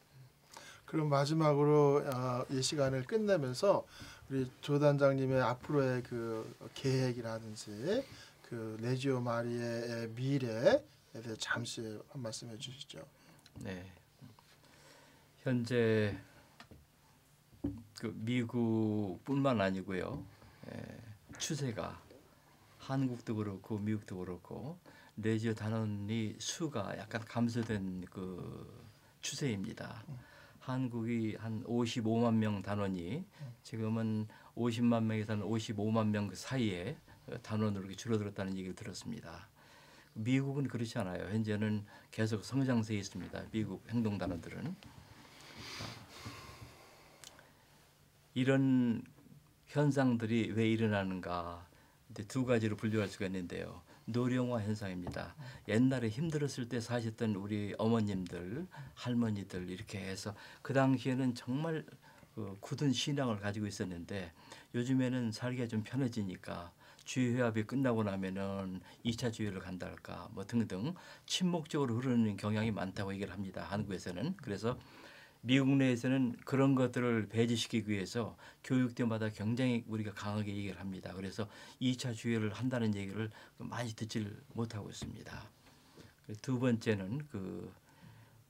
그럼 마지막으로 이 시간을 끝내면서 우리 조 단장님의 앞으로의 그 계획이라든지 그 레지오 마리의 미래에 대해 잠시 한 말씀해 주시죠. 네. 현재 그 미국뿐만 아니고요. 추세가 한국도 그렇고 미국도 그렇고 레지오 단원이 수가 약간 감소된 그 추세입니다. 한국이 한 55만 명 단원이 지금은 50만 명에서 한 55만 명 그 사이에 단원으로 이렇게 줄어들었다는 얘기를 들었습니다. 미국은 그렇지 않아요. 현재는 계속 성장세에 있습니다. 미국 행동단원들은. 이런 현상들이 왜 일어나는가 이제 두 가지로 분류할 수가 있는데요. 노령화 현상입니다. 옛날에 힘들었을 때 사셨던 우리 어머님들, 할머니들 이렇게 해서 그 당시에는 정말 굳은 신앙을 가지고 있었는데 요즘에는 살기가 좀 편해지니까 주회합이 끝나고 나면은 2차 주회를 간다 할까 뭐 등등 침묵적으로 흐르는 경향이 많다고 얘기를 합니다. 한국에서는. 그래서 미국 내에서는 그런 것들을 배제시키기 위해서 교육때마다 굉장히 우리가 강하게 얘기를 합니다. 그래서 2차 주회를 한다는 얘기를 많이 듣질 못하고 있습니다. 두 번째는 그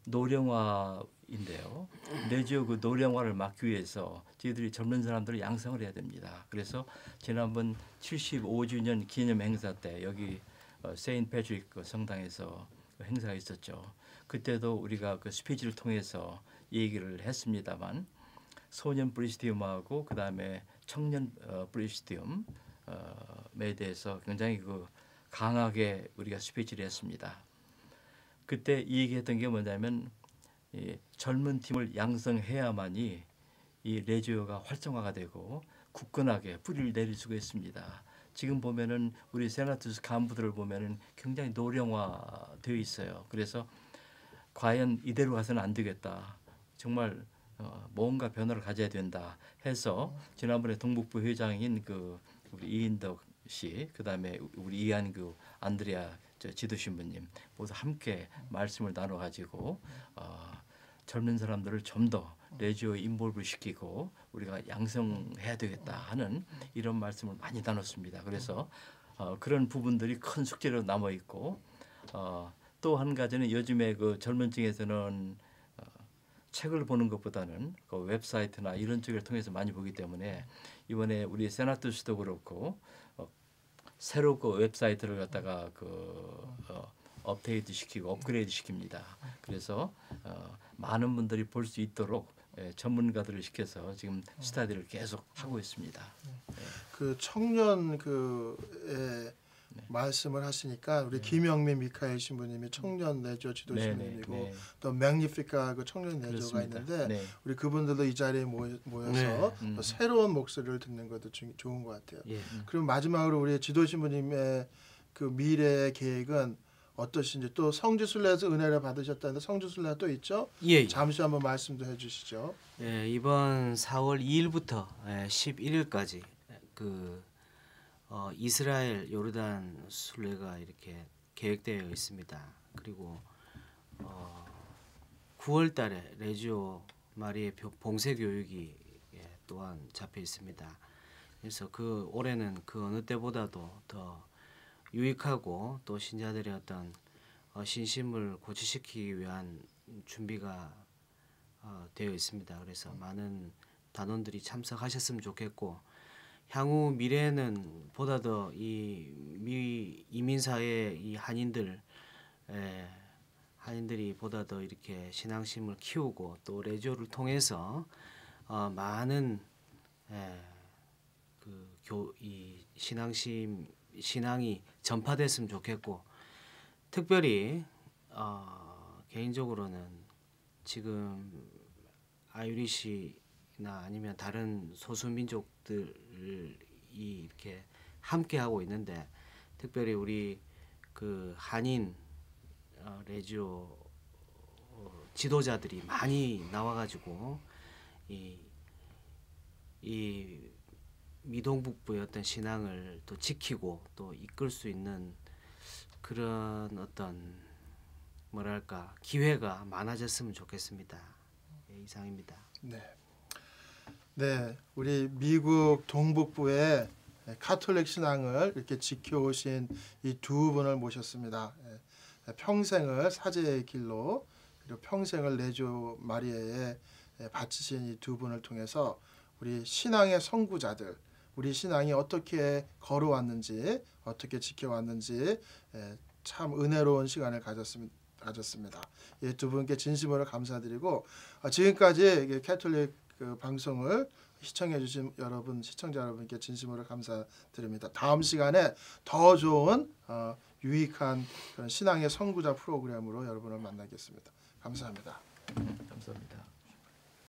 노령화인데요. 레지오 그 노령화를 막기 위해서 저희들이 젊은 사람들을 양성을 해야 됩니다. 그래서 지난번 75주년 기념 행사 때 여기 세인트 패트릭 성당에서 행사가 있었죠. 그때도 우리가 그 스피치를 통해서 얘기를 했습니다만 소년 프리스티움하고 그다음에 청년 프리스티움에 대해서 굉장히 그 강하게 우리가 스피치를 했습니다. 그때 이 얘기했던 게 뭐냐면 이 젊은 팀을 양성해야만이 이 레지오가 활성화가 되고 굳건하게 뿌리를 내릴 수가 있습니다. 지금 보면은 우리 세나투스 간부들을 보면은 굉장히 노령화되어 있어요. 그래서 과연 이대로 가서는 안 되겠다. 정말 뭔가 변화를 가져야 된다 해서 지난번에 동북부 회장인 그 우리 이인덕 씨, 그다음에 우리 이한규 안드레아 지도 신부님 모두 함께 말씀을 나눠 가지고 젊은 사람들을 좀 더 레지오에 인볼브 시키고 우리가 양성해야 되겠다 하는 이런 말씀을 많이 나눴습니다. 그래서 그런 부분들이 큰 숙제로 남아 있고 또 한 가지는 요즘에 그 젊은 층에서는 책을 보는 것보다는 그 웹사이트나 이런 쪽을 통해서 많이 보기 때문에 이번에 우리 세나투스도 그렇고 새로 그 웹사이트를 갖다가 업데이트 시키고 업그레이드 시킵니다. 그래서 많은 분들이 볼 수 있도록 전문가들을 시켜서 지금 스타디를 계속 하고 있습니다. 그 청년 말씀을 하시니까 우리 김영민 미카엘 신부님이 청년 내조 지도 신부님이고 또 맥니피카 그 청년 내조가 있는데 우리 그분들도 이 자리에 모여서 또 새로운 목소리를 듣는 것도 좋은 것 같아요. 그리고 마지막으로 우리 지도 신부님의 그 미래의 계획은 어떠신지, 또 성지순례에서 은혜를 받으셨다는데 성지순례가 또 있죠? 예. 잠시 한번 말씀 좀 해주시죠. 예, 이번 4월 2일부터 11일까지 그 이스라엘 요르단 순례가 이렇게 계획되어 있습니다. 그리고 9월달에 레지오 마리의 봉쇄 교육이 또한 잡혀 있습니다. 그래서 그 올해는 그 어느 때보다도 더 유익하고 또 신자들의 어떤 신심을 고취시키기 위한 준비가 되어 있습니다. 그래서 많은 단원들이 참석하셨으면 좋겠고, 향후 미래에는 보다 더 이 이민사회 이 한인들이 보다 더 이렇게 신앙심을 키우고 또 레지오를 통해서 많은 이 신앙이 전파됐으면 좋겠고, 특별히 개인적으로는 지금 아유리시나 아니면 다른 소수민족들이 이렇게 함께 하고 있는데, 특별히 우리 그 한인 레지오 지도자들이 많이 나와가지고 이 미동북부의 어떤 신앙을 또 지키고 또 이끌 수 있는 그런 어떤 뭐랄까 기회가 많아졌으면 좋겠습니다. 이상입니다. 네, 우리 미국 동북부의 카톨릭 신앙을 이렇게 지켜오신 이 두 분을 모셨습니다. 평생을 사제의 길로 그리고 평생을 레지오 마리아에 바치신 이 두 분을 통해서 우리 신앙의 선구자들, 우리 신앙이 어떻게 걸어왔는지, 어떻게 지켜왔는지 참 은혜로운 시간을 가졌습니다. 이 두 분께 진심으로 감사드리고, 지금까지 캐톨릭 그 방송을 시청해주신 시청자 여러분께 진심으로 감사드립니다. 다음 시간에 더 좋은 유익한 그런 신앙의 선구자 프로그램으로 여러분을 만나겠습니다. 감사합니다. 감사합니다.